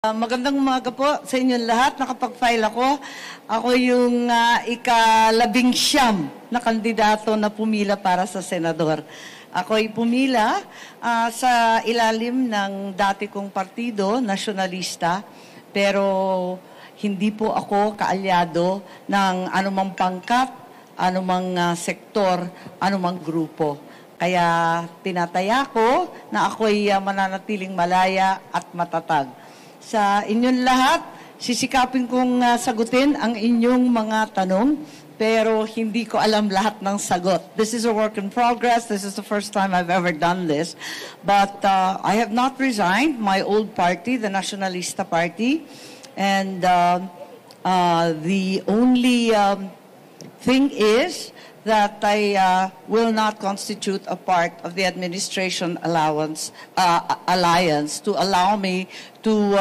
Magandang umaga po sa inyong lahat. Nakapag-file ako. Ako yung ika-19 na kandidato na pumila para sa senador. Ako ay pumila sa ilalim ng dati kong partido, nasyonalista, pero hindi po ako kaalyado ng anumang pangkat, anumang sektor, anumang grupo. Kaya tinataya ko na ako'y mananatiling malaya at matatag. Sa inyong lahat, sisikapin kong sagutin ang inyong mga tanong, pero hindi ko alam lahat ng sagot. This is a work in progress. This is the first time I've ever done this. But I have not resigned my old party, the Nacionalista Party. And the only thing is that I will not constitute a part of the administration alliance to allow me to